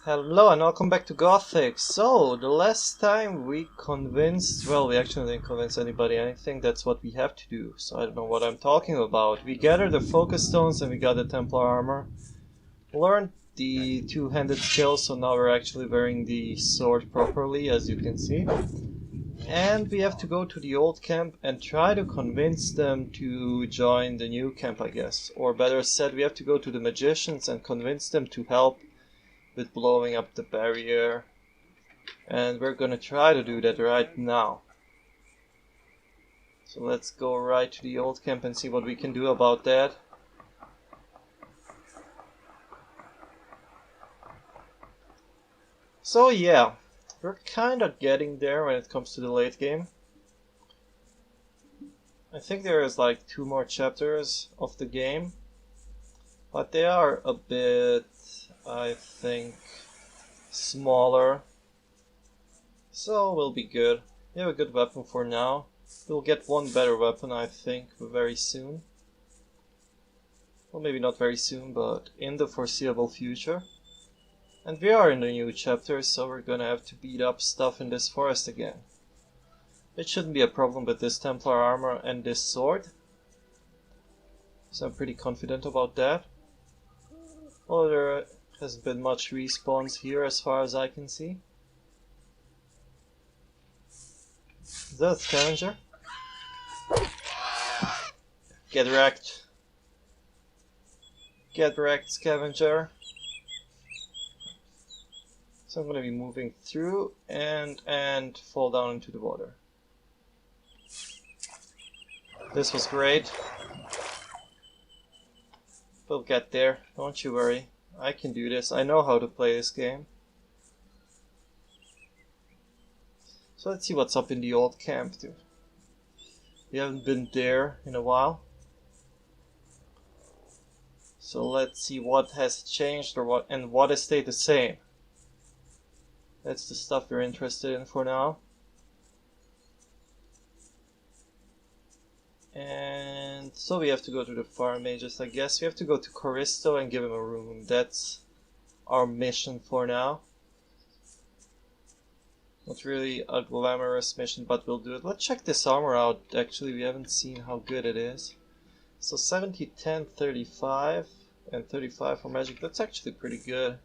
Hello and welcome back to Gothic. So, the last time we convinced... Well, we actually didn't convince anybody anything. That's what we have to do. So I don't know what I'm talking about. We gathered the focus stones and we got the Templar armor. Learned the two-handed skill, so now we're actually wearing the sword properly, as you can see. And we have to go to the old camp and try to convince them to join the new camp, I guess. Or better said, we have to go to the magicians and convince them to help with blowing up the barrier, and we're gonna try to do that right now. So let's go right to the old camp and see what we can do about that. So yeah, we're kinda getting there when it comes to the late game. I think there is like 2 more chapters of the game, but they are a bit, I think, smaller, so we'll be good. We have a good weapon for now. We'll get one better weapon, I think, very soon. Well, maybe not very soon, but in the foreseeable future. And we are in the new chapter, so we're gonna have to beat up stuff in this forest again. It shouldn't be a problem with this Templar armor and this sword, so I'm pretty confident about that. Well, there hasn't been much respawns here as far as I can see. Is that a scavenger? Get wrecked. Get wrecked, scavenger. So I'm gonna be moving through and fall down into the water. This was great. We'll get there, don't you worry. I can do this. I know how to play this game. So let's see what's up in the old camp, dude. We haven't been there in a while. So let's see what has changed or what has stayed the same. That's the stuff we're interested in for now. And so we have to go to the farm mages, I guess. We have to go to Choristo and give him a room. That's our mission for now. Not really a glamorous mission, but we'll do it. Let's check this armor out. Actually, we haven't seen how good it is. So 70, 10, 35, and 35 for magic. That's actually pretty good.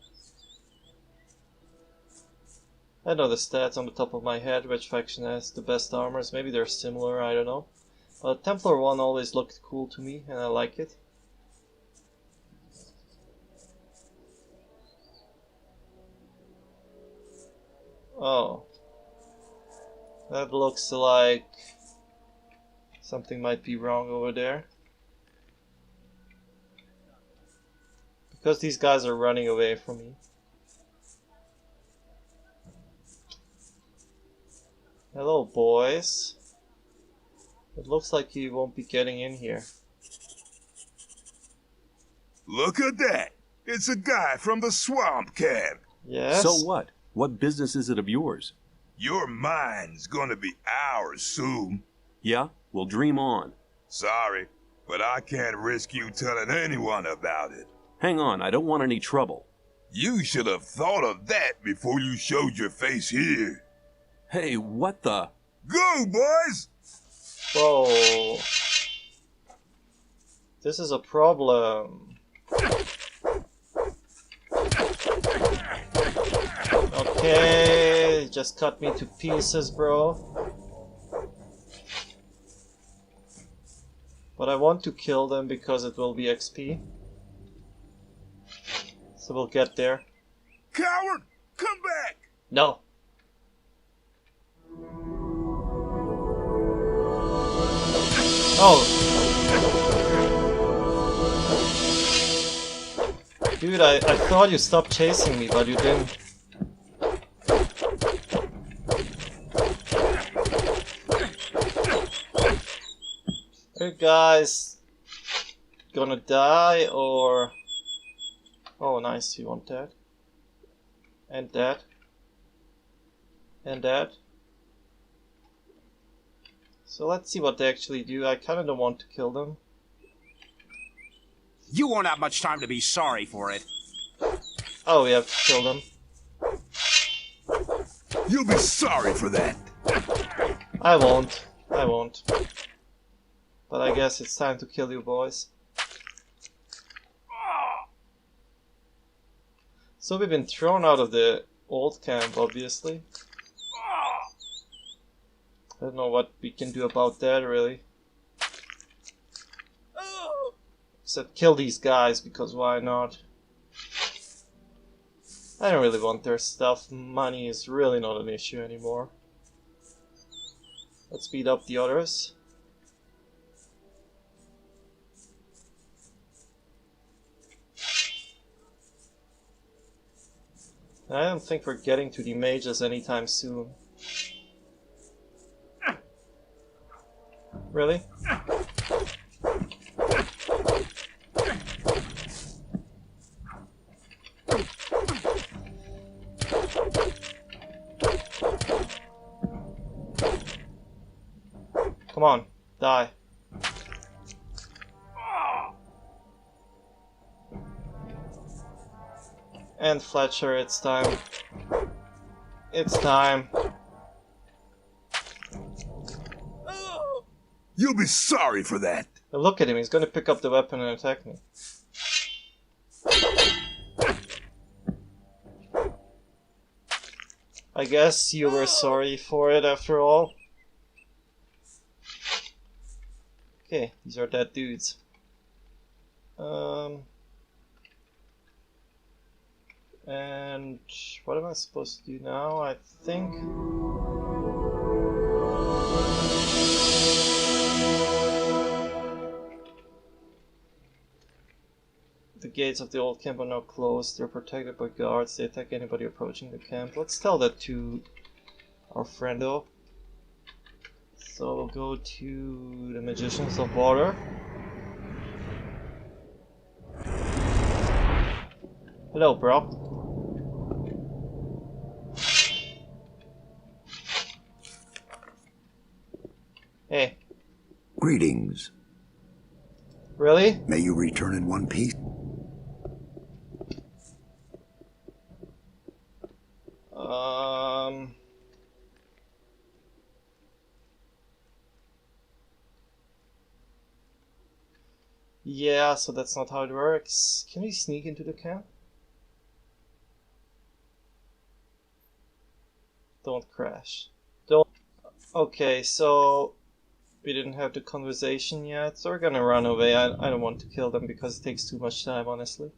I know the stats on the top of my head. Which faction has the best armors? Maybe they're similar, I don't know. But Templar 1 always looked cool to me, and I like it. Oh. That looks like something might be wrong over there. Because these guys are running away from me. Hello, boys. It looks like he won't be getting in here. Look at that! It's a guy from the swamp camp. Yes? So what? What business is it of yours? Your mine's gonna be ours soon. Yeah? Well, dream on. Sorry, but I can't risk you telling anyone about it. Hang on, I don't want any trouble. You should have thought of that before you showed your face here. Hey, what the? Go, boys! Whoa. This is a problem. Okay, just cut me to pieces, bro. But I want to kill them because it will be XP. So we'll get there. Coward! Come back! No. Oh. Dude, I thought you stopped chasing me, but you didn't. Are you guys gonna die or... Oh nice, you want that. And that. And that. So let's see what they actually do. I kinda don't want to kill them. You won't have much time to be sorry for it. Oh, we have to kill them. You'll be sorry for that. I won't. I won't. But I guess it's time to kill you boys. So we've been thrown out of the old camp, obviously. I don't know what we can do about that, really. Except kill these guys, because why not? I don't really want their stuff. Money is really not an issue anymore. Let's beat up the others. I don't think we're getting to the mages anytime soon. Really? Come on, die. And Fletcher, it's time. It's time. You'll be sorry for that. Now look at him, he's gonna pick up the weapon and attack me. I guess you were sorry for it after all. Okay, these are dead dudes. And what am I supposed to do now? I think... The gates of the old camp are now closed. They're protected by guards. They attack anybody approaching the camp. Let's tell that to our friendo. So we'll go to the Magicians of Water. Hello, bro. Hey. Greetings. Really? May you return in one piece. Yeah, so that's not how it works. Can we sneak into the camp? Don't crash. Don't. Okay, so we didn't have the conversation yet, so we're gonna run away. I don't want to kill them because it takes too much time, honestly.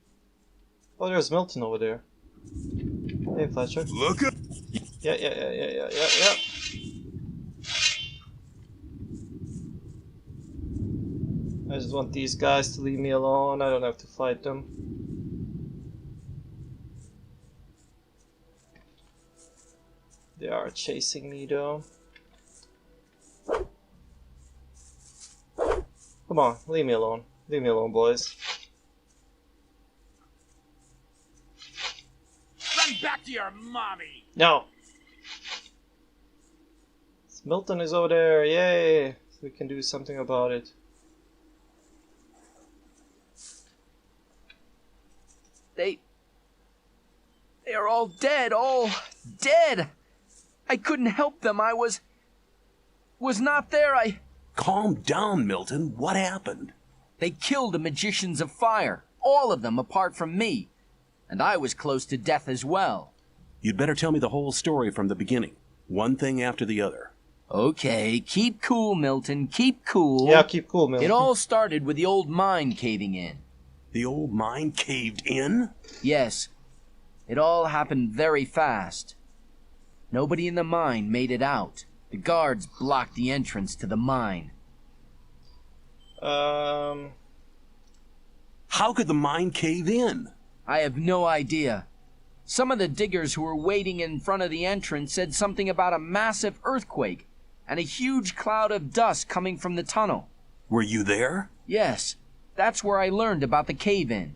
Oh, there's Milton over there. Hey, Fletcher. Look at... Yeah. I just want these guys to leave me alone. I don't have to fight them. They are chasing me though. Come on, leave me alone. Leave me alone, boys. Run back to your mommy! No! Milton is over there, yay! We can do something about it. They are all dead, all dead! I couldn't help them, I was not there, Calm down, Milton. What happened? They killed the Magicians of Fire, all of them apart from me, and I was close to death as well. You'd better tell me the whole story from the beginning. One thing after the other. Okay, keep cool, Milton, keep cool. Yeah, keep cool, Milton. It all started with the old mine caving in. The old mine caved in? Yes. It all happened very fast. Nobody in the mine made it out. The guards blocked the entrance to the mine. How could the mine cave in? I have no idea. Some of the diggers who were waiting in front of the entrance said something about a massive earthquake and a huge cloud of dust coming from the tunnel. Were you there? Yes, that's where I learned about the cave-in.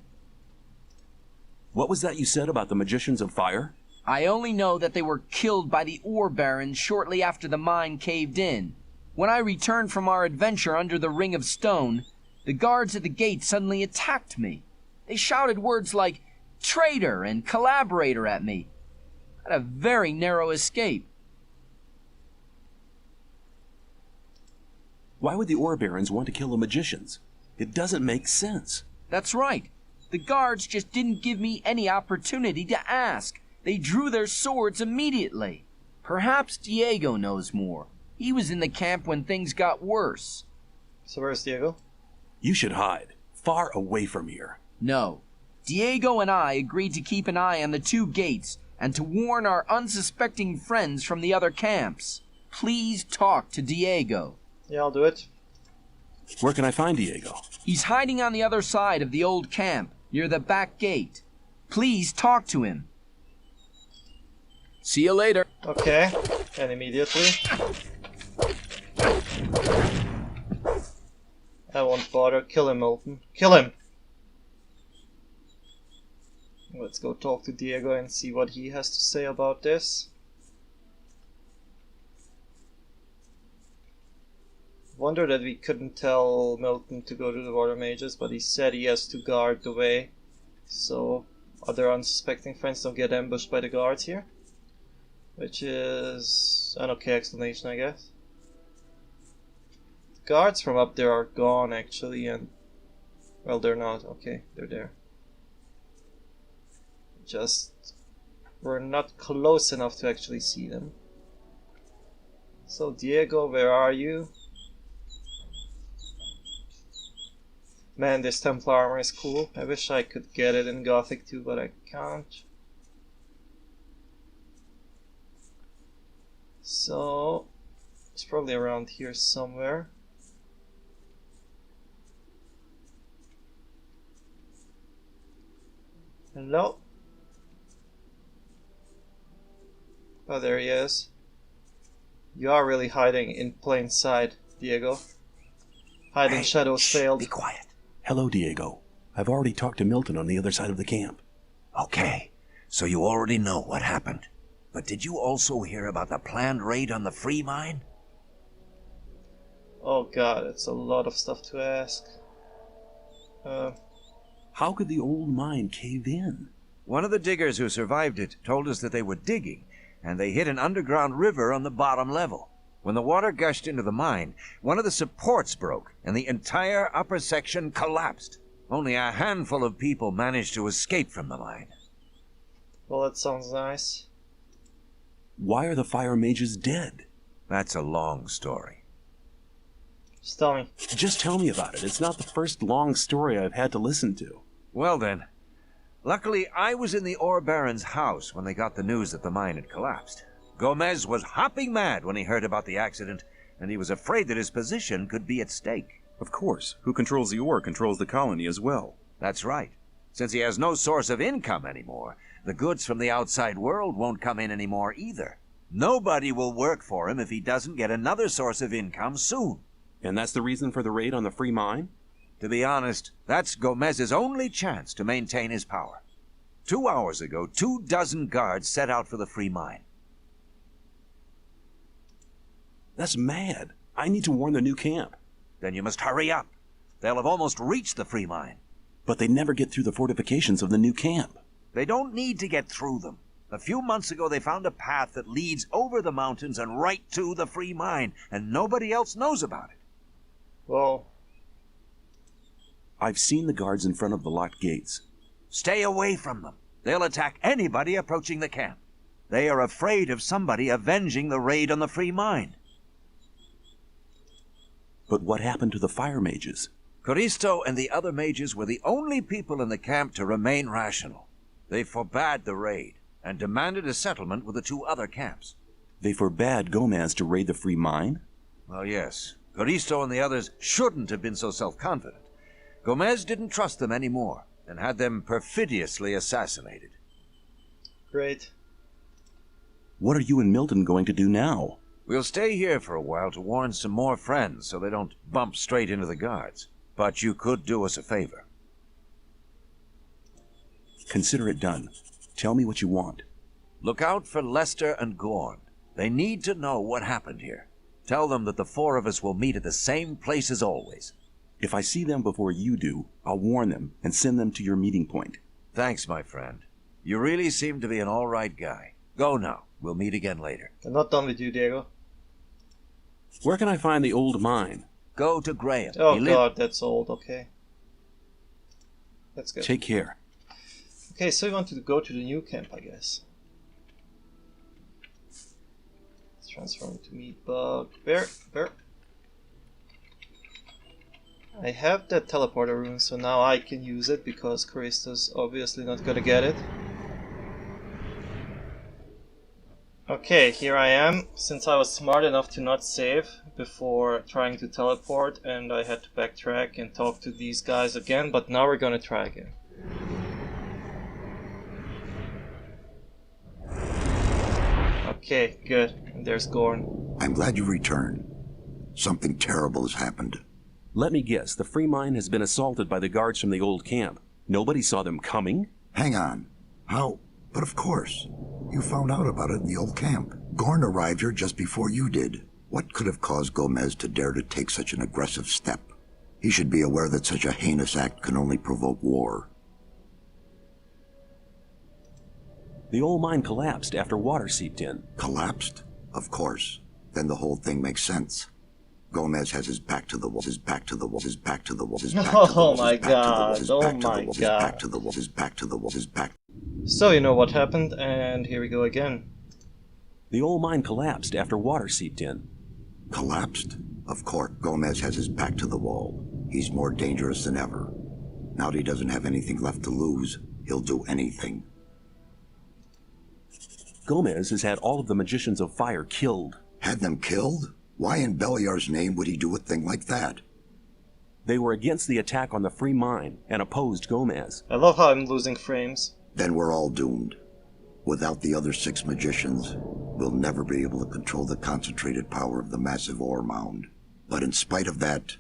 What was that you said about the Magicians of Fire? I only know that they were killed by the ore barons shortly after the mine caved in. When I returned from our adventure under the Ring of Stone, the guards at the gate suddenly attacked me. They shouted words like traitor and collaborator at me. Had a very narrow escape. Why would the Ore Barons want to kill the magicians? It doesn't make sense. That's right. The guards just didn't give me any opportunity to ask. They drew their swords immediately. Perhaps Diego knows more. He was in the camp when things got worse. So where's Diego? You should hide, far away from here. No. Diego and I agreed to keep an eye on the 2 gates and to warn our unsuspecting friends from the other camps. Please talk to Diego. Yeah, I'll do it. Where can I find Diego? He's hiding on the other side of the old camp, near the back gate. Please talk to him. See you later. Okay, and immediately. I won't bother. Kill him, Milton. Kill him! Let's go talk to Diego and see what he has to say about this. Wonder that we couldn't tell Milton to go to the water mages, but he said he has to guard the way, so other unsuspecting friends don't get ambushed by the guards here, which is an okay explanation, I guess. The guards from up there are gone actually, and well, they're not. Okay, they're there. Just we're not close enough to actually see them. So Diego, where are you? Man, this Templar armor is cool. I wish I could get it in Gothic too, but I can't. So, it's probably around here somewhere. Hello? Oh, there he is. You are really hiding in plain sight, Diego. Hiding shadows failed. Be quiet. Hello, Diego. I've already talked to Milton on the other side of the camp. Okay, so you already know what happened. But did you also hear about the planned raid on the free mine? Oh god, it's a lot of stuff to ask. How could the old mine cave in? One of the diggers who survived it told us that they were digging, and they hit an underground river on the bottom level. When the water gushed into the mine, one of the supports broke, and the entire upper section collapsed. Only a handful of people managed to escape from the mine. Well, that sounds nice. Why are the fire mages dead? That's a long story. Just tell me. Just tell me about it. It's not the first long story I've had to listen to. Well then, luckily I was in the Ore Baron's house when they got the news that the mine had collapsed. Gomez was hopping mad when he heard about the accident, and he was afraid that his position could be at stake. Of course. Who controls the ore controls the colony as well. That's right. Since he has no source of income anymore, the goods from the outside world won't come in anymore either. Nobody will work for him if he doesn't get another source of income soon. And that's the reason for the raid on the free mine? To be honest, that's Gomez's only chance to maintain his power. 2 hours ago, 24 guards set out for the free mine. That's mad. I need to warn the new camp. Then you must hurry up. They'll have almost reached the free mine. But they never get through the fortifications of the new camp. They don't need to get through them. A few months ago, they found a path that leads over the mountains and right to the free mine, and nobody else knows about it. Well, I've seen the guards in front of the locked gates. Stay away from them. They'll attack anybody approaching the camp. They are afraid of somebody avenging the raid on the free mine. But what happened to the fire mages? Coristo and the other mages were the only people in the camp to remain rational. They forbade the raid and demanded a settlement with the 2 other camps. They forbade Gomez to raid the free mine? Well, yes. Coristo and the others shouldn't have been so self-confident. Gomez didn't trust them anymore and had them perfidiously assassinated. great. What are you and Milton going to do now? We'll stay here for a while to warn some more friends so they don't bump straight into the guards. But you could do us a favor. Consider it done. Tell me what you want. Look out for Lester and Gorn. They need to know what happened here. Tell them that the 4 of us will meet at the same place as always. If I see them before you do, I'll warn them and send them to your meeting point. Thanks, my friend. You really seem to be an all right guy. Go now. We'll meet again later. I'm not done with you, Diego. Where can I find the old mine? Go to Graham. Oh god, that's old. Okay. Let's go. Take care. Okay, so we want to go to the new camp, I guess. Let's transform to meat bug. Bear. I have that teleporter rune, so now I can use it because Carista's obviously not gonna get it. Okay, here I am. Since I was smart enough to not save before trying to teleport, and I had to backtrack and talk to these guys again, but now we're gonna try again. Okay, good. And there's Gorn. I'm glad you returned. Something terrible has happened. Let me guess, the free mine has been assaulted by the guards from the old camp. Nobody saw them coming? Hang on. How? But of course. You found out about it in the old camp. Gorn arrived here just before you did. What could have caused Gomez to dare to take such an aggressive step? He should be aware that such a heinous act can only provoke war. The old mine collapsed after water seeped in. Collapsed? Of course. Then the whole thing makes sense. Gomez has his back to the wall, his back to the wall, his back to the wall, his back to the wall, his back to the wall, his back to the wall, his back to the wall, his back to the wall, his back. So you know what happened, and here we go again. The old mine collapsed after water seeped in. Collapsed? Of course, Gomez has his back to the wall. He's more dangerous than ever. Now that he doesn't have anything left to lose, he'll do anything. Gomez has had all of the magicians of fire killed. Had them killed? Why in Beliar's name would he do a thing like that? They were against the attack on the free mine and opposed Gomez. I love how I'm losing frames. Then we're all doomed. Without the other 6 magicians, we'll never be able to control the concentrated power of the massive ore mound. But in spite of that,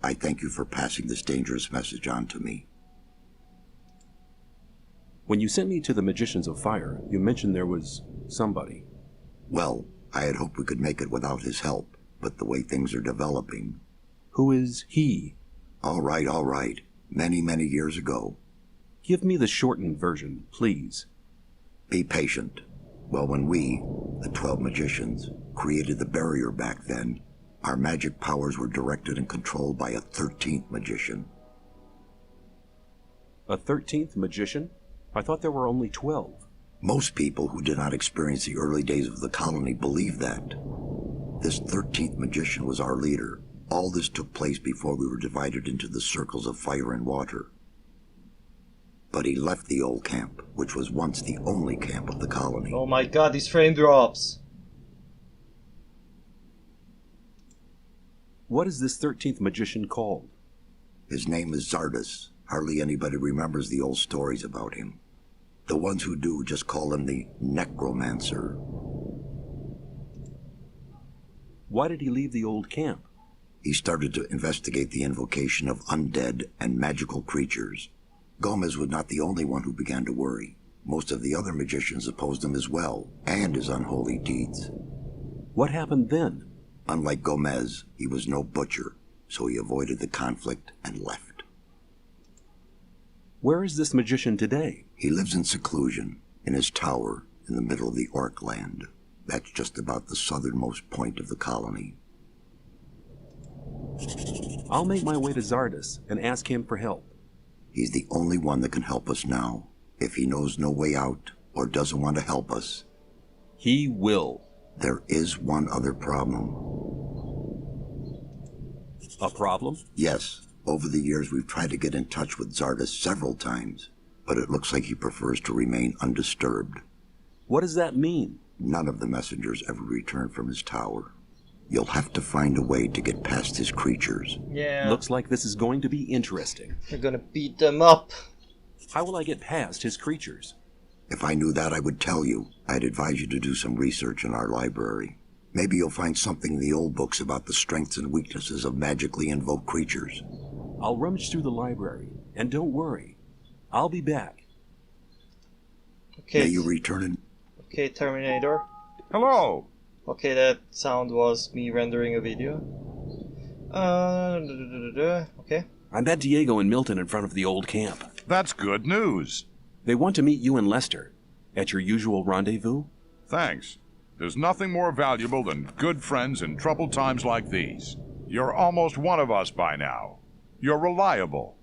I thank you for passing this dangerous message on to me. When you sent me to the magicians of fire, you mentioned there was somebody. Well, I had hoped we could make it without his help, but the way things are developing... Who is he? All right. Many, many years ago. Give me the shortened version, please. Be patient. Well, when we, the 12 magicians, created the barrier back then, our magic powers were directed and controlled by a 13th magician. A 13th magician? I thought there were only 12. Most people who did not experience the early days of the colony believe that. This 13th magician was our leader. All this took place before we were divided into the circles of fire and water. But he left the old camp, which was once the only camp of the colony. Oh my god, these frame drops. What is this 13th magician called? His name is Xardas. Hardly anybody remembers the old stories about him. The ones who do just call him the necromancer. Why did he leave the old camp? He started to investigate the invocation of undead and magical creatures. Gomez was not the only one who began to worry. Most of the other magicians opposed him as well, and his unholy deeds. What happened then? Unlike Gomez, he was no butcher, so he avoided the conflict and left. Where is this magician today? He lives in seclusion, in his tower, in the middle of the Orc land. That's just about the southernmost point of the colony. I'll make my way to Xardas and ask him for help. He's the only one that can help us now. If he knows no way out, or doesn't want to help us. He will. There is one other problem. A problem? Yes. Over the years, we've tried to get in touch with Xardas several times, but it looks like he prefers to remain undisturbed. What does that mean? None of the messengers ever returned from his tower. You'll have to find a way to get past his creatures. Yeah. Looks like this is going to be interesting. We're gonna beat them up. How will I get past his creatures? If I knew that, I would tell you. I'd advise you to do some research in our library. Maybe you'll find something in the old books about the strengths and weaknesses of magically invoked creatures. I'll rummage through the library, and don't worry. I'll be back. Okay. May you return in... Okay, Terminator. Hello. Okay, that sound was me rendering a video. Okay. I met Diego and Milton in front of the old camp. That's good news. They want to meet you and Lester. At your usual rendezvous? Thanks. There's nothing more valuable than good friends in troubled times like these. You're almost one of us by now. You're reliable.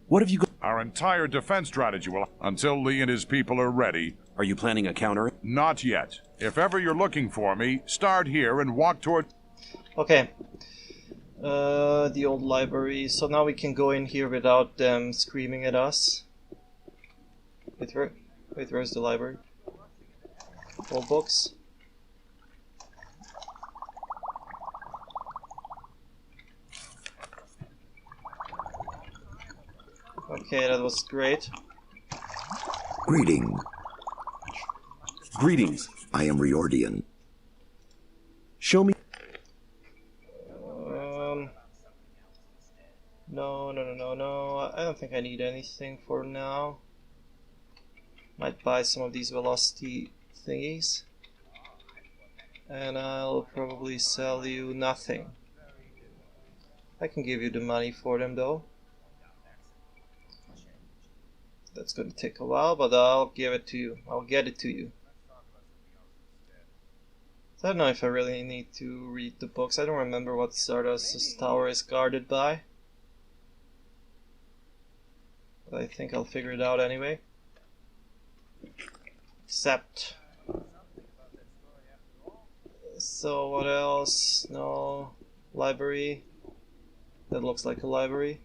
What have you got? Our entire defense strategy will... Until Lee and his people are ready. Are you planning a counter? Not yet. If ever you're looking for me, start here and walk toward... Okay. The old library. So now we can go in here without them screaming at us. Wait, where's the library? All books. Okay, that was great. Greetings. I am Riordian. Show me. No. I don't think I need anything for now. Might buy some of these velocity thingies. And I'll probably sell you nothing. I can give you the money for them though. That's gonna take a while, but I'll give it to you. I'll get it to you. So I don't know if I really need to read the books. I don't remember what Xardas' tower is guarded by. But I think I'll figure it out anyway. Except... So what else? No... Library. That looks like a library.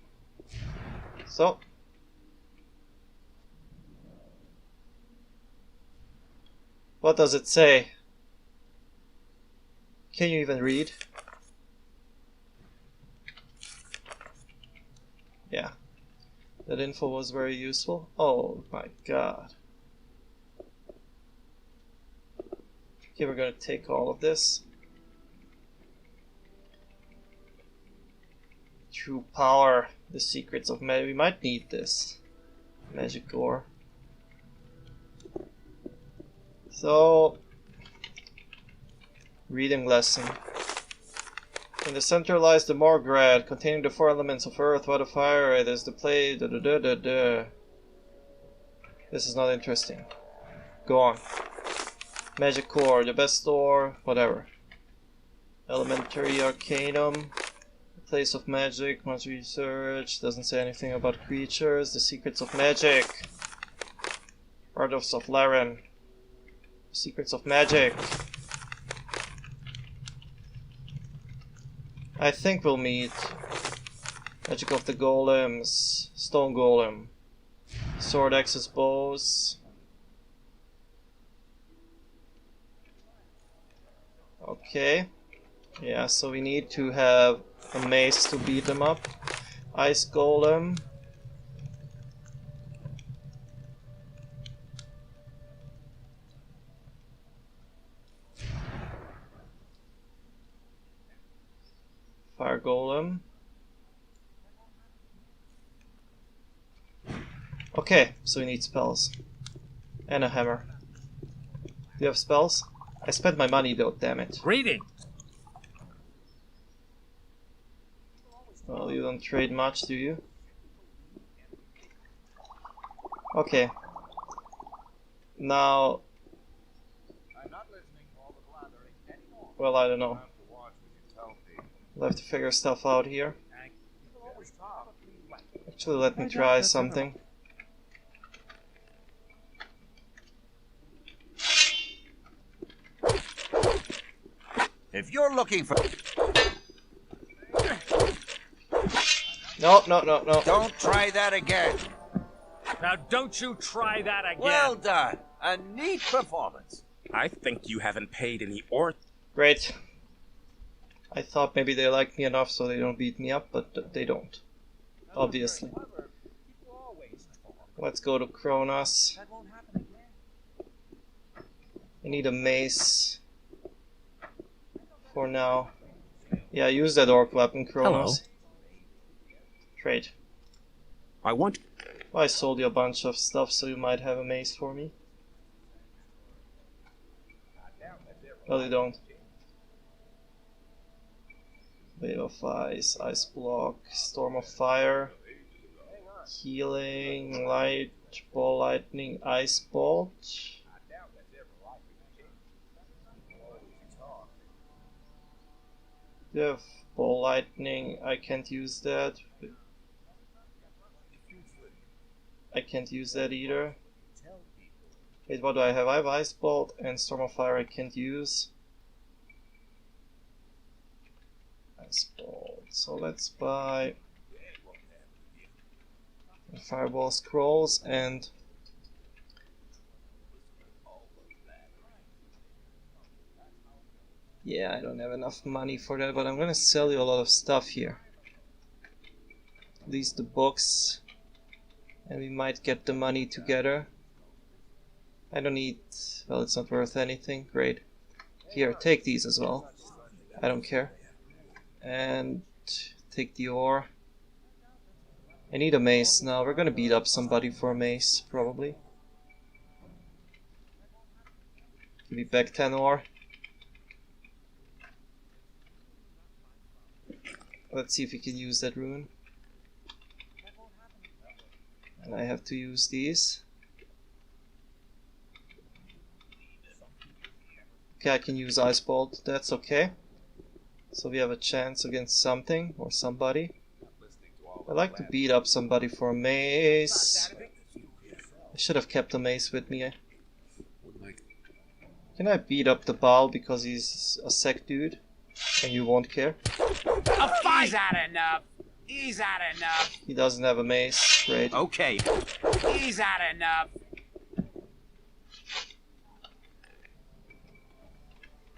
So... What does it say? Can you even read? Yeah. That info was very useful. Oh my god. Okay, we're gonna take all of this. True power. The secrets of magic. We might need this. Magic ore. So, reading lesson. In the center lies the Morgrad, containing the 4 elements of earth, water, fire. It is the play. This is not interesting. Go on. Magic core, the best ore, whatever. Elementary arcanum, the place of magic, much research. Doesn't say anything about creatures. The secrets of magic. Ardos of Laren. Secrets of magic. I think we'll meet Magic of the Golems, Stone Golem, Sword Axes Bows. Okay. Yeah, so we need to have a mace to beat them up. Ice Golem. Fire Golem. Okay, so we need spells. And a hammer. Do you have spells? I spent my money though, damn it. Greeting! Well, you don't trade much, do you? Okay. Now... Well, I don't know. We'll have to figure stuff out here. Actually, let me try something. If you're looking for... No. Don't try that again. Now don't you try that again! Well done. A neat performance. I think you haven't paid any or... Great. I thought maybe they like me enough so they don't beat me up, but they don't. Obviously. Let's go to Kronos. I need a mace. For now. Yeah, use that orc weapon, Kronos. Trade. I want... Well, I sold you a bunch of stuff, so you might have a mace for me. Well, you don't. Wave of Ice, Ice Block, Storm of Fire, Healing, Light, Ball Lightning, Ice Bolt. You have ball lightning. I can't use that. I can't use that either. Wait, what do I have? I have Ice Bolt and Storm of Fire I can't use. Ice Bolt. So let's buy Fireball Scrolls and yeah, I don't have enough money for that, but I'm gonna sell you a lot of stuff here. At least the books, and we might get the money together. I don't need, well, it's not worth anything. Great. Here, take these as well. I don't care. And take the ore. I need a mace now. We're gonna beat up somebody for a mace, probably. Give me back 10 ore. Let's see if we can use that rune. And I have to use these. Okay, I can use Ice Bolt, that's okay. So we have a chance against something or somebody. I like to beat up somebody for a mace. I should have kept a mace with me. Can I beat up the Baal because he's a sec dude? And you won't care? He's had enough. He's had enough. He doesn't have a mace, great. Okay. He's had enough.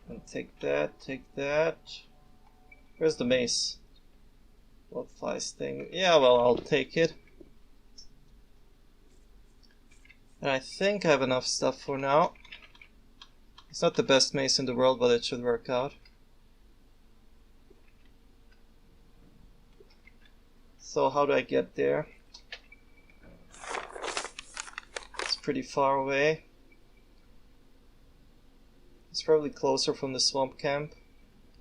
And take that, take that. Where's the mace? Bloodflies thing. Yeah, well, I'll take it. And I think I have enough stuff for now. It's not the best mace in the world, but it should work out. So how do I get there? It's pretty far away. It's probably closer from the swamp camp,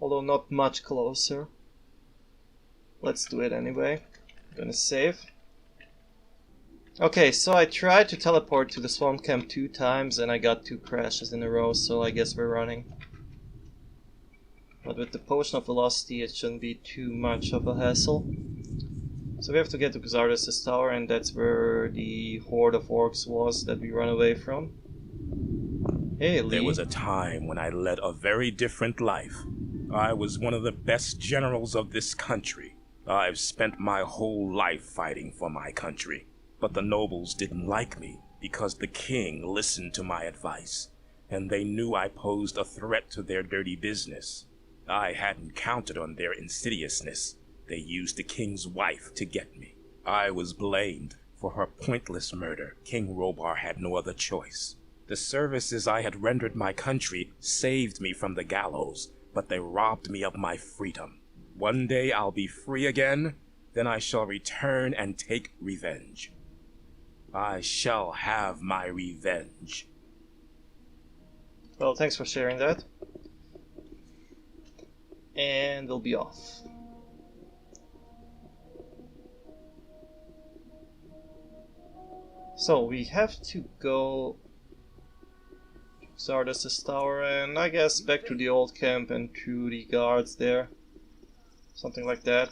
although not much closer. Let's do it anyway. I'm gonna save. Okay, so I tried to teleport to the swamp camp 2 times and I got 2 crashes in a row, so I guess we're running. But with the Potion of Velocity it shouldn't be too much of a hassle. So we have to get to Xardas' tower, and that's where the horde of orcs was that we ran away from. Hey, Lee. There was a time when I led a very different life. I was one of the best generals of this country. I've spent my whole life fighting for my country. But the nobles didn't like me because the king listened to my advice, and they knew I posed a threat to their dirty business. I hadn't counted on their insidiousness. They used the king's wife to get me. I was blamed for her pointless murder. King Robar had no other choice. The services I had rendered my country saved me from the gallows, but they robbed me of my freedom. One day I'll be free again, then I shall return and take revenge. I shall have my revenge. Well, thanks for sharing that. And we'll be off. So we have to go to Xardas' tower and I guess back to the old camp and to the guards there. Something like that.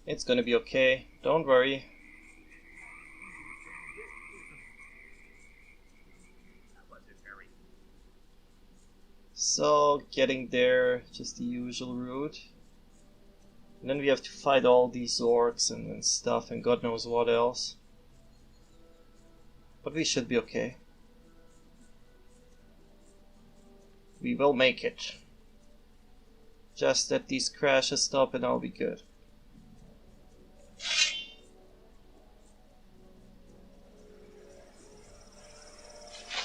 It's gonna be okay, don't worry. So, getting there, just the usual route. And then we have to fight all these orcs and stuff and God knows what else. But we should be okay. We will make it. Just let these crashes stop and I'll be good.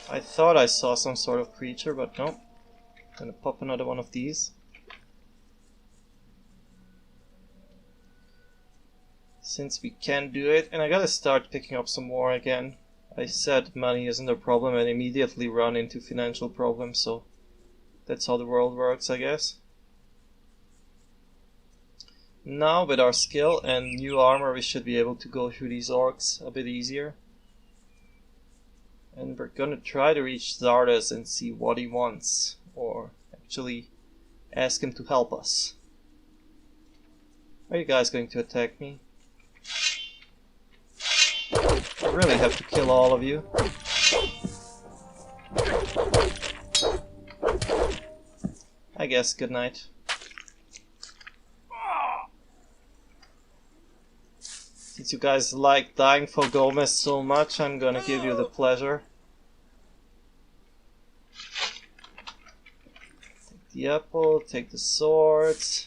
I thought I saw some sort of creature, but no. Gonna pop another one of these. Since we can do it, and I gotta start picking up some more again. I said money isn't a problem and immediately run into financial problems, so that's how the world works, I guess. Now with our skill and new armor we should be able to go through these orcs a bit easier. And we're gonna try to reach Xardas and see what he wants. Or actually ask him to help us. Are you guys going to attack me? I really have to kill all of you. I guess good night. Since you guys like dying for Gomez so much, I'm gonna give you the pleasure. Take the apple, take the swords.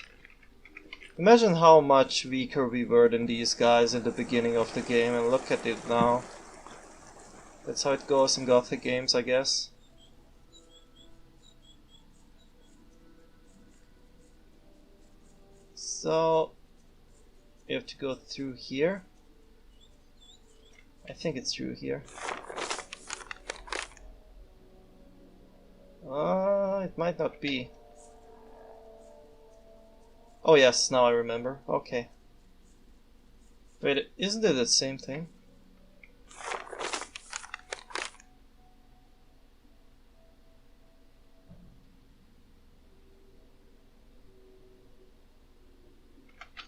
Imagine how much weaker we were than these guys in the beginning of the game, and look at it now. That's how it goes in Gothic games, I guess. So, we have to go through here. I think it's through here. It might not be. Oh yes, now I remember. Okay. Wait, isn't it the same thing?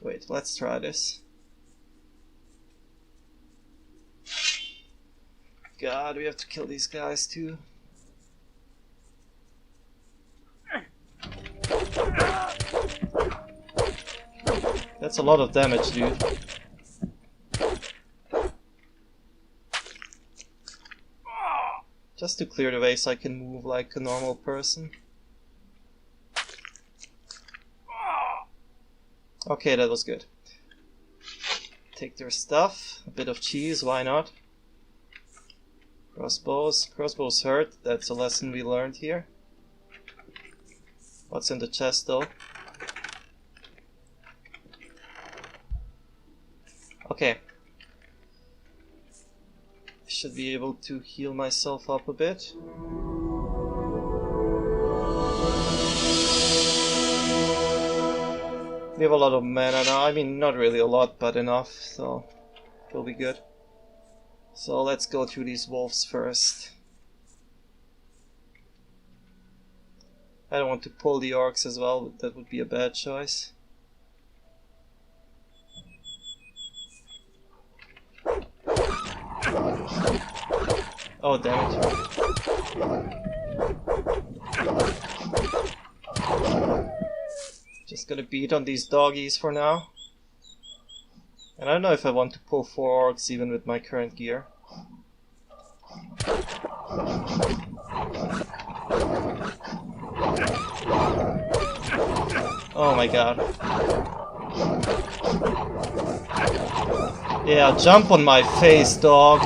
Wait, let's try this. God, we have to kill these guys too. That's a lot of damage, dude. Just to clear the way so I can move like a normal person. Okay, that was good. Take their stuff. A bit of cheese, why not? Crossbows. Crossbows hurt. That's a lesson we learned here. What's in the chest though? Okay. I should be able to heal myself up a bit. We have a lot of mana now. I mean, not really a lot, but enough, so it'll be good. So let's go through these wolves first. I don't want to pull the orcs as well, but that would be a bad choice. Oh, damn it. Just gonna beat on these doggies for now. And I don't know if I want to pull 4 orcs even with my current gear. Oh my god. Yeah, jump on my face, dog.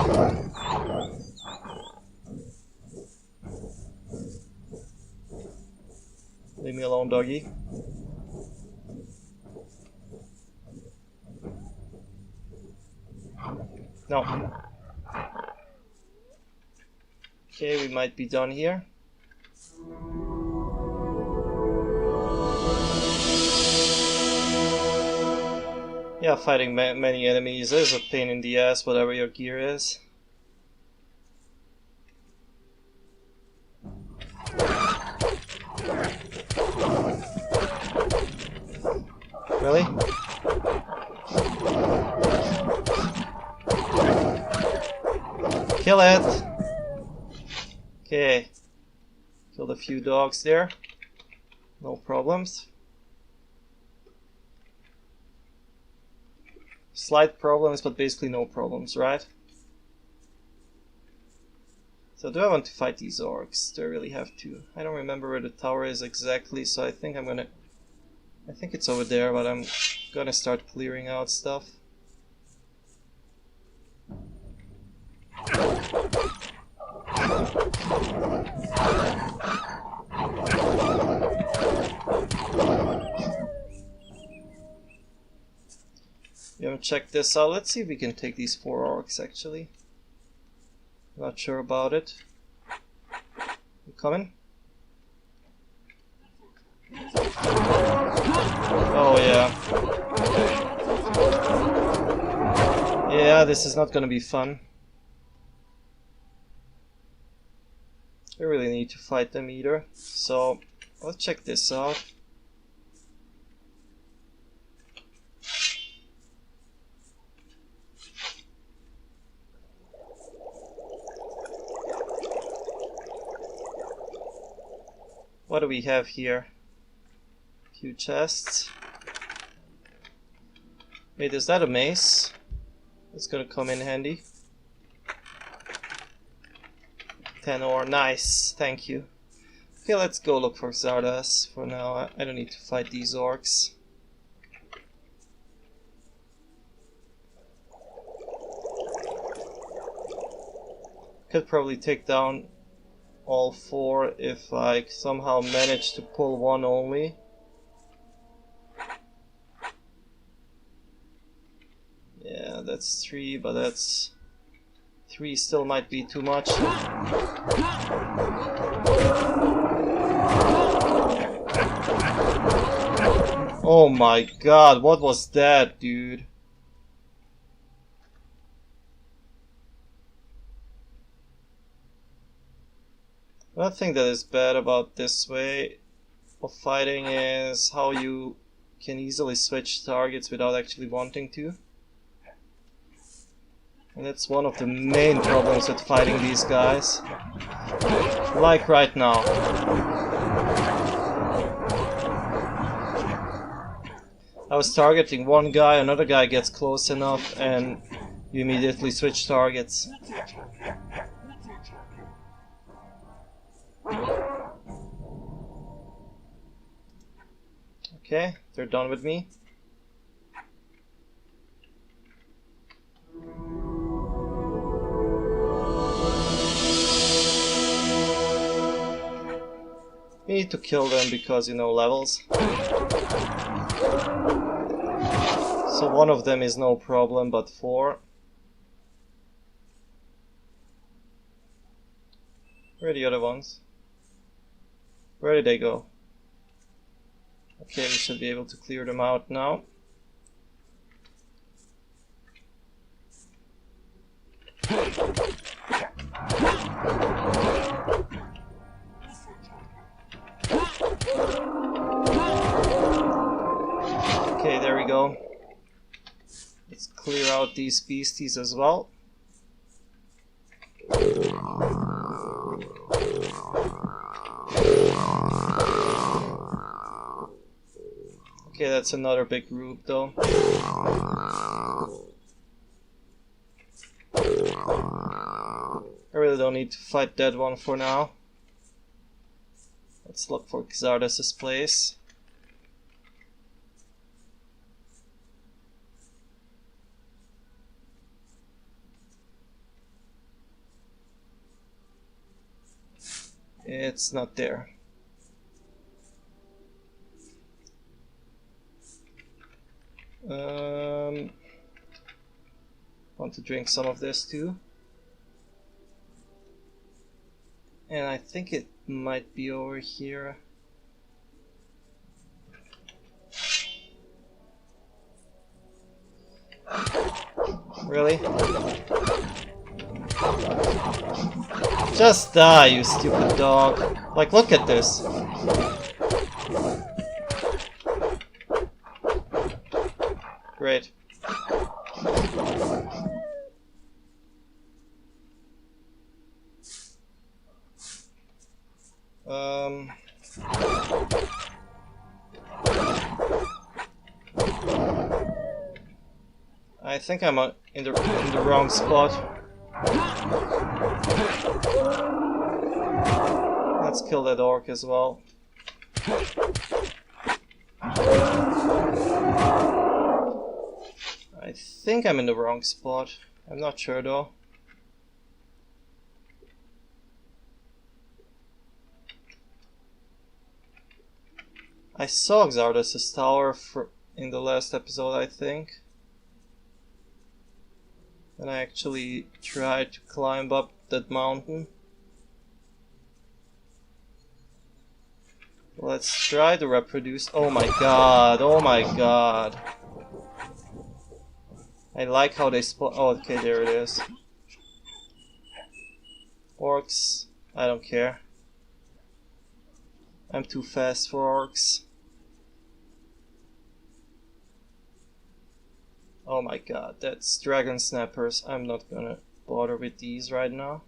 Leave me alone, doggy. No. Okay, we might be done here. Yeah, fighting many enemies is a pain in the ass, whatever your gear is. Really? Kill it! Okay. Killed a few dogs there. No problems. Slight problems, but basically no problems, right? So do I want to fight these orcs? Do I really have to? I don't remember where the tower is exactly, so I think I'm gonna... I think it's over there, but I'm gonna start clearing out stuff. We haven't checked this out. Let's see if we can take these 4 orcs actually. Not sure about it. You coming? Oh yeah. Yeah, this is not gonna be fun. I really need to fight them either. So let's check this out. What do we have here? A few chests. Wait, is that a mace? It's gonna come in handy. 10 ore, nice, thank you. Okay, let's go look for Xardas for now. I don't need to fight these orcs. Could probably take down all 4 if I somehow manage to pull one only. Yeah, that's 3, but that's 3 still might be too much. Oh my god, what was that, dude? One thing that is bad about this way of fighting is how you can easily switch targets without actually wanting to. And that's one of the main problems with fighting these guys. Like right now. I was targeting one guy, another guy gets close enough, and you immediately switch targets. Okay, they're done with me. We need to kill them because, you know, levels. So one of them is no problem, but 4. Where are the other ones? Where did they go? Okay, we should be able to clear them out now. Okay, there we go. Let's clear out these beasties as well. Okay, that's another big group though. I really don't need to fight that one for now. Let's look for Xardas' place. It's not there. Want to drink some of this too. And I think it might be over here. Really? Just die, you stupid dog. Like, look at this. Great. I think I'm in the wrong spot. Let's kill that orc as well. I think I'm in the wrong spot. I'm not sure though. I saw Xardas' tower in the last episode, I think. And I actually tried to climb up that mountain. Let's try to reproduce. Oh my god, oh my god. I like how they spawn. Oh, okay, there it is. Orcs, I don't care. I'm too fast for orcs. Oh my god, that's dragon snappers. I'm not gonna bother with these right now.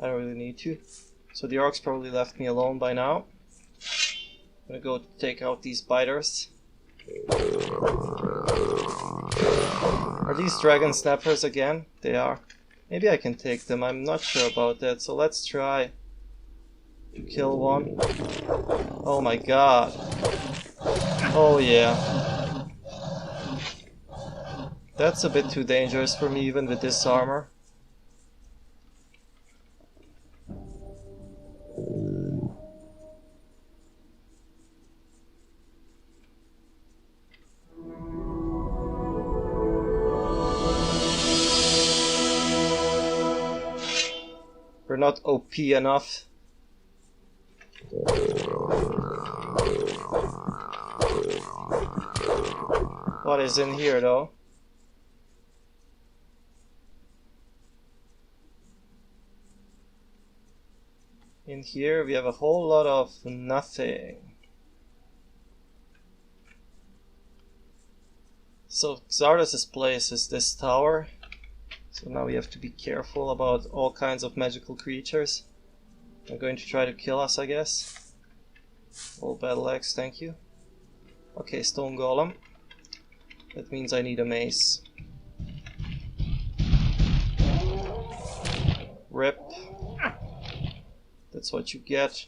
I don't really need to. So the orcs probably left me alone by now. I'm gonna go take out these biters. Are these dragon snappers again? They are. Maybe I can take them, I'm not sure about that, so let's try to kill one. Oh my god. Oh yeah. That's a bit too dangerous for me even with this armor. We're not OP enough. What is in here though? In here we have a whole lot of nothing. So Xardas' place is this tower. So now we have to be careful about all kinds of magical creatures. They're going to try to kill us, I guess. All battle axe, thank you. Okay, stone golem. That means I need a mace. Rip. That's what you get.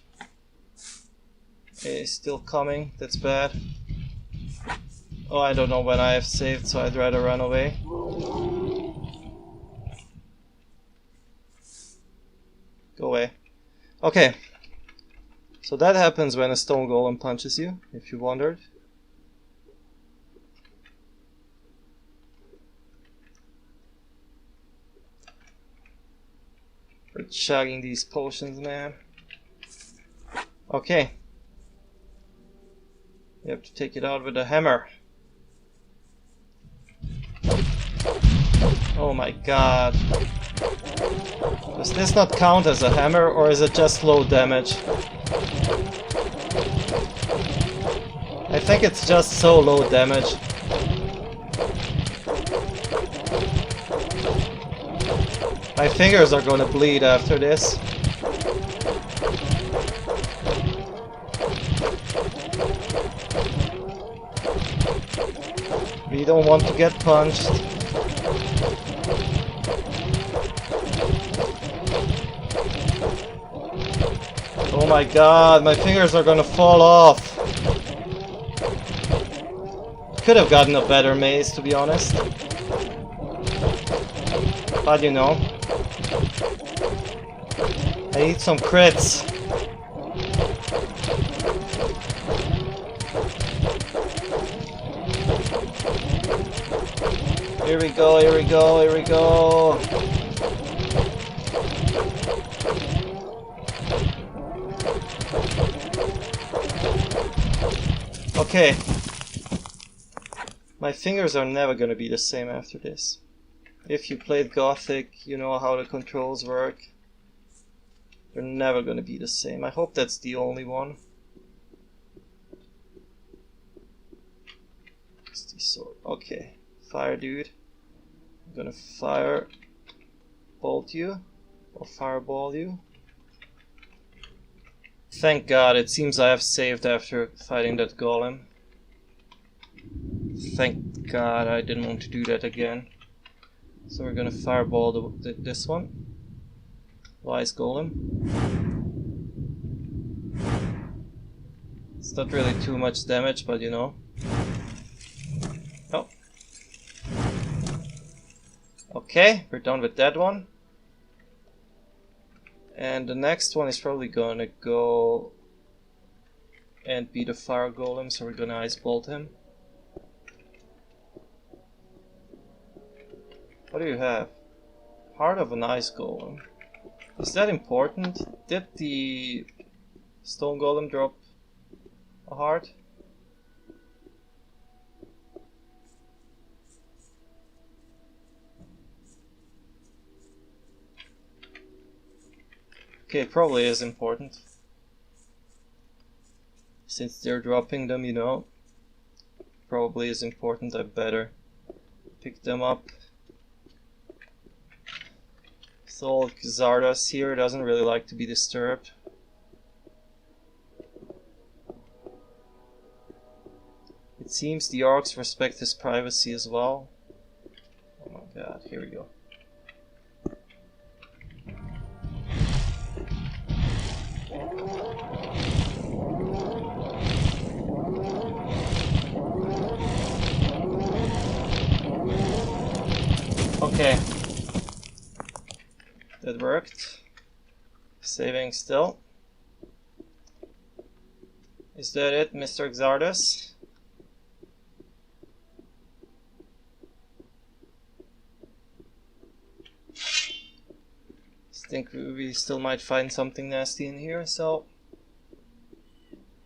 Okay, still coming, that's bad. Oh, I don't know when I have saved, so I'd rather run away. Go away. Okay. So that happens when a stone golem punches you, if you wondered. We're chugging these potions, man. Okay. You have to take it out with a hammer. Oh my god. Does this not count as a hammer, or is it just low damage? I think it's just so low damage. My fingers are gonna bleed after this. We don't want to get punched. Oh my god, my fingers are gonna fall off. Could have gotten a better mace, to be honest. But you know. I need some crits. Here we go, here we go, here we go. Okay. My fingers are never gonna be the same after this. If you played Gothic, you know how the controls work. They're never gonna be the same. I hope that's the only one. Sword. Okay. Fire, dude. I'm gonna fire bolt you. Or fireball you. Thank God, it seems I have saved after fighting that golem. Thank God I didn't want to do that again. So we're gonna fireball this one. Wise golem. It's not really too much damage, but you know. Oh. Okay, we're done with that one. And the next one is probably gonna go and be the fire golem, so we're gonna ice bolt him. What do you have? Heart of an ice golem. Is that important? Did the stone golem drop a heart? Okay, it probably is important. Since they're dropping them, you know. Probably is important, I better pick them up. So Xardas here doesn't really like to be disturbed. It seems the orcs respect his privacy as well. Oh my god, here we go. Okay. That worked. Saving still. Is that it, Mr. Xardas? I think we still might find something nasty in here, so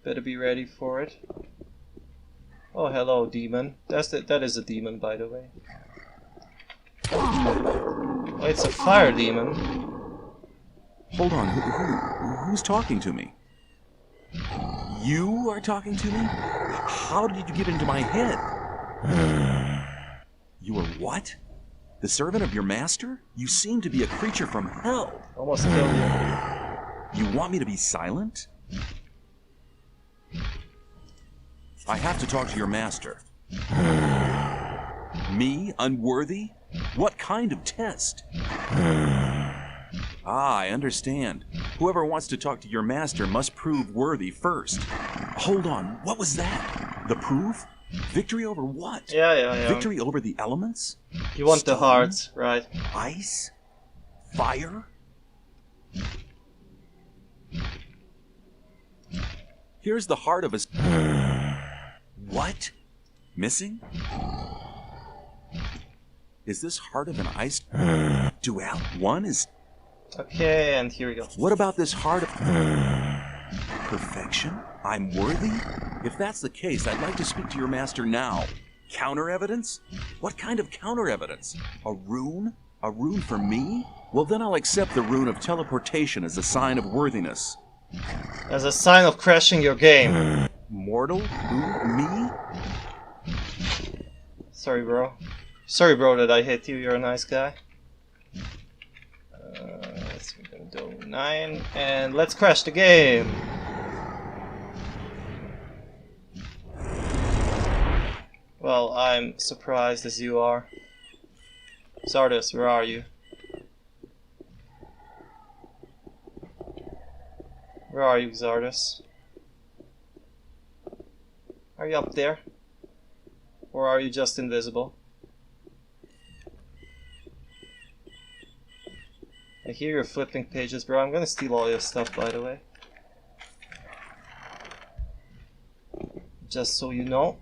better be ready for it. Oh, hello, demon. That is a demon, by the way. Oh, it's a fire demon. Hold on, who's talking to me? You are talking to me? How did you get into my head? You are what? The servant of your master? You seem to be a creature from hell. Almost killed you. You want me to be silent? I have to talk to your master. Me? Unworthy? What kind of test? Ah, I understand. Whoever wants to talk to your master must prove worthy first. Hold on, what was that? The proof? Victory over what? Yeah. Victory over the elements? You want Stone? the hearts, right? Ice? Fire? Here's the heart of a... What? Missing? Is this heart of an ice duel? One is... Okay, and here we go. What about this heart of... Perfection? I'm worthy? If that's the case, I'd like to speak to your master now. Counter evidence? What kind of counter evidence? A rune? A rune for me? Well, then I'll accept the rune of teleportation as a sign of worthiness. As a sign of crashing your game. Mortal? Who? Me? Sorry, bro. Sorry, bro, that I hit you. You're a nice guy. Let's do 9, and let's crash the game. Well, I'm surprised as you are. Xardas, where are you? Where are you, Xardas? Are you up there? Or are you just invisible? I hear you're flipping pages, bro. I'm gonna steal all your stuff, by the way. Just so you know.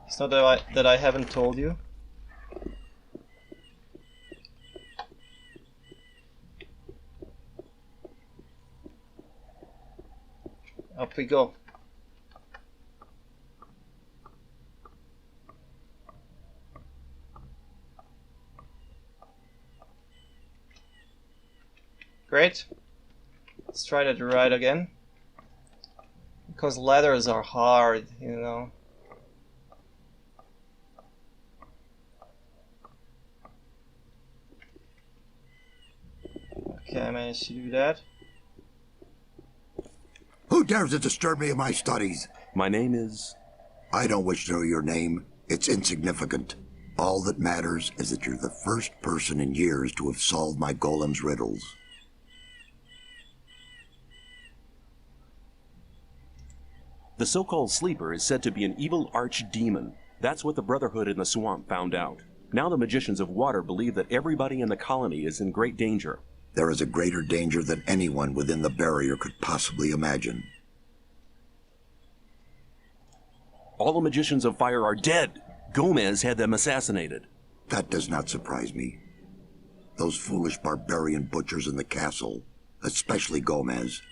It's not that I haven't told you. Up we go. Great. Let's try that right again. Because ladders are hard, you know. Okay, I managed to do that. Who dares to disturb me in my studies? My name is... I don't wish to know your name. It's insignificant. All that matters is that you're the first person in years to have solved my golem's riddles. The so-called Sleeper is said to be an evil archdemon. That's what the Brotherhood in the swamp found out. Now the magicians of water believe that everybody in the colony is in great danger. There is a greater danger than anyone within the barrier could possibly imagine. All the magicians of fire are dead. Gomez had them assassinated. That does not surprise me. Those foolish barbarian butchers in the castle, especially Gomez,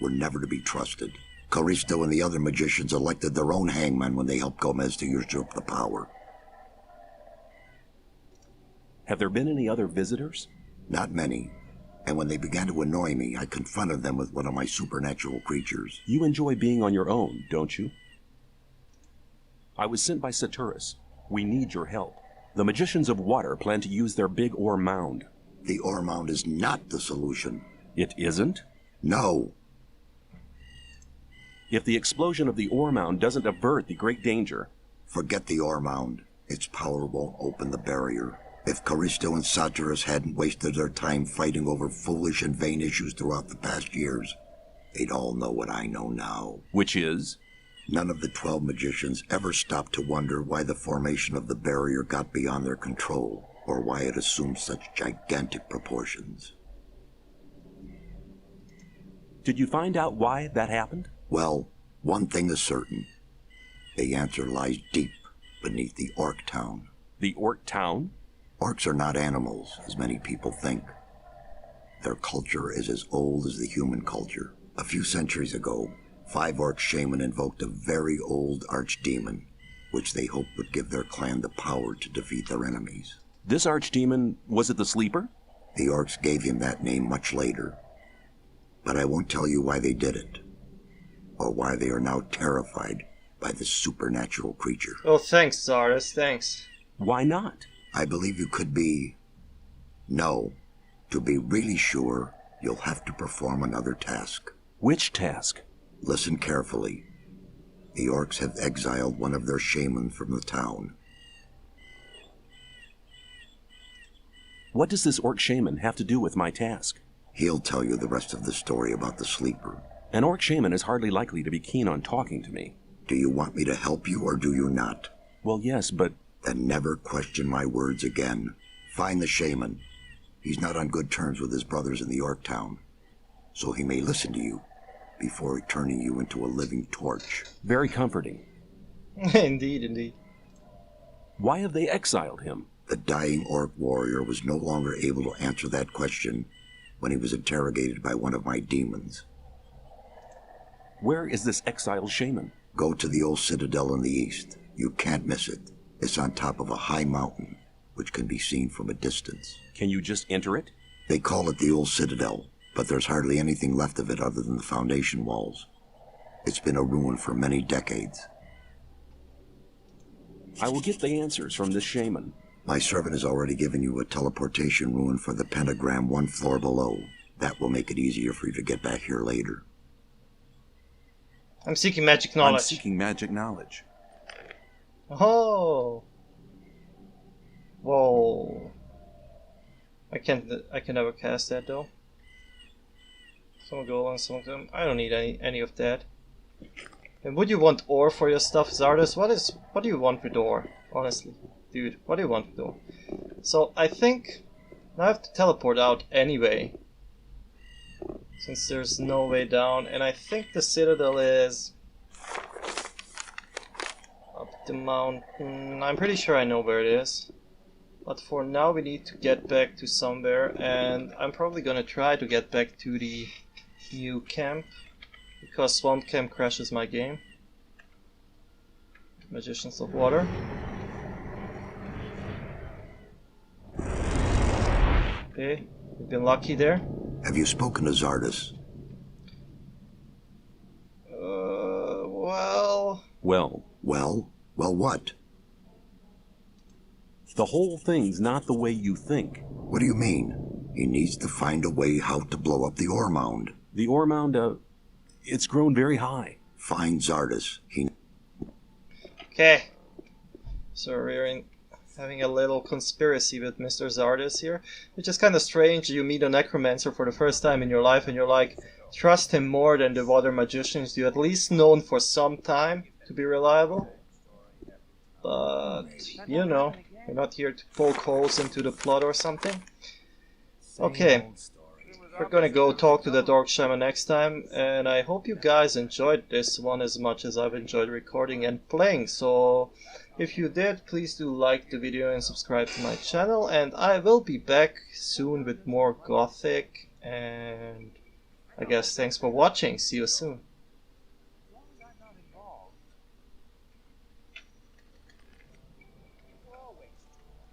were never to be trusted. Caristo and the other magicians elected their own hangman when they helped Gomez to usurp the power. Have there been any other visitors? Not many. And when they began to annoy me, I confronted them with one of my supernatural creatures. You enjoy being on your own, don't you? I was sent by Saturus. We need your help. The magicians of water plan to use their big ore mound. The ore mound is not the solution. It isn't? No. If the explosion of the ore mound doesn't avert the great danger... Forget the ore mound. Its power won't open the barrier. If Callisto and Xardas hadn't wasted their time fighting over foolish and vain issues throughout the past years, they'd all know what I know now. Which is? None of the 12 magicians ever stopped to wonder why the formation of the barrier got beyond their control, or why it assumed such gigantic proportions. Did you find out why that happened? Well, one thing is certain. The answer lies deep beneath the Orc town. The Orc town? Orcs are not animals, as many people think. Their culture is as old as the human culture. A few centuries ago, 5 Orc shaman invoked a very old archdemon, which they hoped would give their clan the power to defeat their enemies. This archdemon, was it the Sleeper? The Orcs gave him that name much later. But I won't tell you why they did it, or why they are now terrified by this supernatural creature. Oh, thanks, Xardas, thanks. Why not? I believe you could be... No. To be really sure, you'll have to perform another task. Which task? Listen carefully. The Orcs have exiled one of their shamans from the town. What does this Orc shaman have to do with my task? He'll tell you the rest of the story about the Sleeper. An Orc shaman is hardly likely to be keen on talking to me. Do you want me to help you, or do you not? Well, yes, but... Then never question my words again. Find the shaman. He's not on good terms with his brothers in the Orc town, so he may listen to you before turning you into a living torch. Very comforting. Indeed, indeed. Why have they exiled him? The dying Orc warrior was no longer able to answer that question when he was interrogated by one of my demons. Where is this exiled shaman? Go to the old citadel in the east. You can't miss it. It's on top of a high mountain, which can be seen from a distance. Can you just enter it? They call it the old citadel, but there's hardly anything left of it other than the foundation walls. It's been a ruin for many decades. I will get the answers from this shaman. My servant has already given you a teleportation rune for the pentagram 1 floor below. That will make it easier for you to get back here later. I'm seeking magic knowledge. I'm seeking magic knowledge. Oh. Whoa. I can never cast that though. Some golem, some of them. I don't need any of that. And would you want ore for your stuff, Xardas? What do you want with ore? Honestly. Dude, what do you want with ore? So I think now I have to teleport out anyway. Since there's no way down, and I think the citadel is up the mountain. I'm pretty sure I know where it is. But for now we need to get back to somewhere, and I'm probably gonna try to get back to the new camp, because Swamp Camp crashes my game. Magicians of Water. Okay, we've been lucky there. Have you spoken to Xardas? Well, what? The whole thing's not the way you think. What do you mean? He needs to find a way how to blow up the ore mound. The ore mound, it's grown very high. Find Xardas. Okay. So we're having a little conspiracy with Mr. Xardas here, which is kind of strange. You meet a necromancer for the first time in your life and you're like, trust him more than the other magicians you at least known for some time to be reliable. But, you know, we're not here to poke holes into the plot or something. Okay, we're gonna go talk to the Orc Shaman next time, and I hope you guys enjoyed this one as much as I've enjoyed recording and playing. So if you did, please do like the video and subscribe to my channel, and I will be back soon with more Gothic, and I guess thanks for watching. See you soon.